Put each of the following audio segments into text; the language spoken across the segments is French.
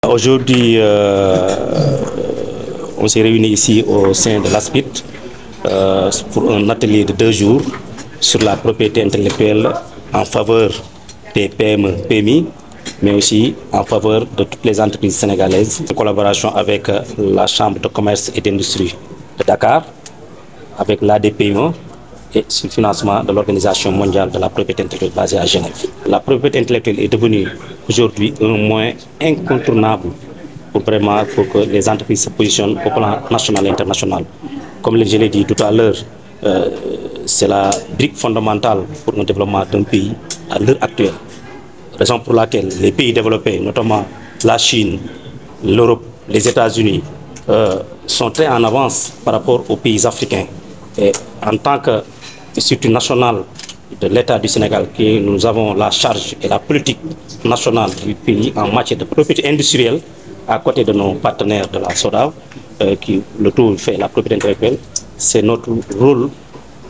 Aujourd'hui, on s'est réunis ici au sein de l'ASPIT pour un atelier de 2 jours sur la propriété intellectuelle en faveur des PME, PMI, mais aussi en faveur de toutes les entreprises sénégalaises, en collaboration avec la Chambre de commerce et d'industrie de Dakar, avec l'ADPME et sur le financement de l'Organisation mondiale de la propriété intellectuelle basée à Genève. La propriété intellectuelle est devenue aujourd'hui un moyen incontournable pour que les entreprises se positionnent au plan national et international. Comme je l'ai dit tout à l'heure, c'est la brique fondamentale pour le développement d'un pays à l'heure actuelle. Raison pour laquelle les pays développés, notamment la Chine, l'Europe, les États-Unis, sont très en avance par rapport aux pays africains. Et en tant que structure nationale de l'État du Sénégal, nous avons la charge et la politique nationale du pays en matière de propriété industrielle, à côté de nos partenaires de la SODAV, qui le tout fait la propriété intellectuelle. C'est notre rôle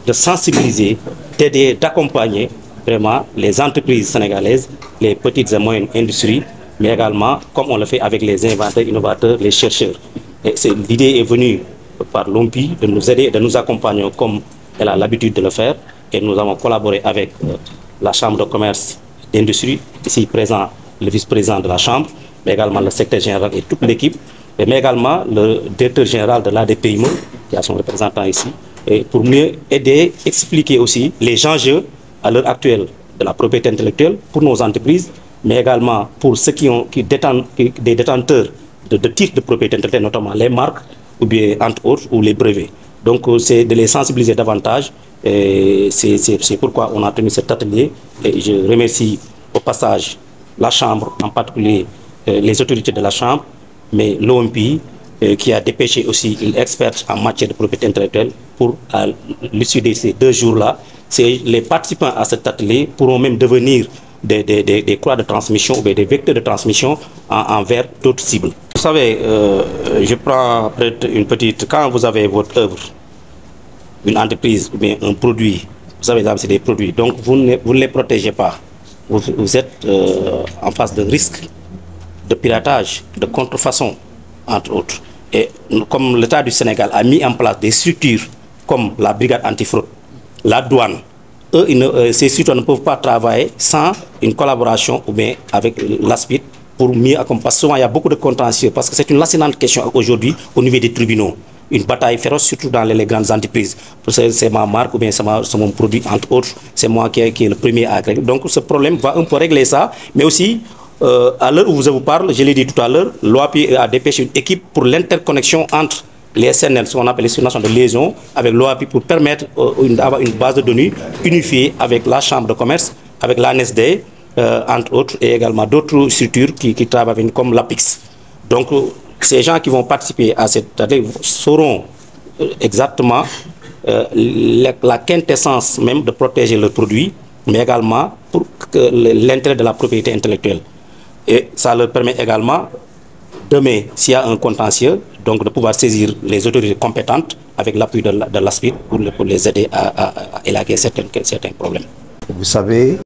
de sensibiliser, d'aider, d'accompagner vraiment les entreprises sénégalaises, les petites et moyennes industries, mais également, comme on le fait avec les inventeurs, innovateurs, les chercheurs. L'idée est venue par l'OMPI de nous aider, de nous accompagner comme elle a l'habitude de le faire. Et nous avons collaboré avec la Chambre de commerce et d'industrie, ici présent le vice-président de la Chambre, mais également le secrétaire général et toute l'équipe, mais également le directeur général de l'ADPME, qui a son représentant ici, et pour mieux aider, expliquer aussi les enjeux à l'heure actuelle de la propriété intellectuelle pour nos entreprises, mais également pour ceux des détenteurs de titres de propriété intellectuelle, notamment les marques, ou bien entre autres, ou les brevets. Donc c'est de les sensibiliser davantage, et c'est pourquoi on a tenu cet atelier, et je remercie au passage la Chambre, en particulier les autorités de la Chambre, mais l'OMPI, qui a dépêché aussi une experte en matière de propriété intellectuelle pour, à l'issue de ces 2 jours-là, les participants à cet atelier pourront même devenir des croix de transmission ou des vecteurs de transmission envers d'autres cibles. Vous savez, je prends peut-être une petite... Quand vous avez votre œuvre, une entreprise ou bien un produit, vous savez, c'est des produits, donc vous ne les protégez pas. Vous êtes en face d'un risque de piratage, de contrefaçon, entre autres. Et comme l'État du Sénégal a mis en place des structures comme la brigade antifraude, la douane, ces structures ne peuvent pas travailler sans une collaboration ou bien avec l'ASPIT pour mieux accompagner. Parce que souvent il y a beaucoup de contentieux, parce que c'est une lancinante question aujourd'hui au niveau des tribunaux. Une bataille féroce, surtout dans les grandes entreprises. C'est ma marque ou bien c'est mon produit, entre autres, c'est moi qui est le premier à régler. Donc ce problème va un peu régler ça, mais aussi, à l'heure où je vous parle, je l'ai dit tout à l'heure, l'OAPI a dépêché une équipe pour l'interconnexion entre les SNL, ce qu'on appelle les structures de liaison, avec l'OAPI pour permettre d'avoir une base de données unifiée avec la Chambre de commerce, avec l'ANSD, entre autres, et également d'autres structures qui travaillent comme l'APIX. Donc, ces gens qui vont participer à cette atelier sauront exactement la quintessence même de protéger leurs produits, mais également pour l'intérêt de la propriété intellectuelle. Et ça leur permet également, demain, s'il y a un contentieux, donc de pouvoir saisir les autorités compétentes avec l'appui de l'ASPIT pour les aider à élaguer certains problèmes. Vous savez,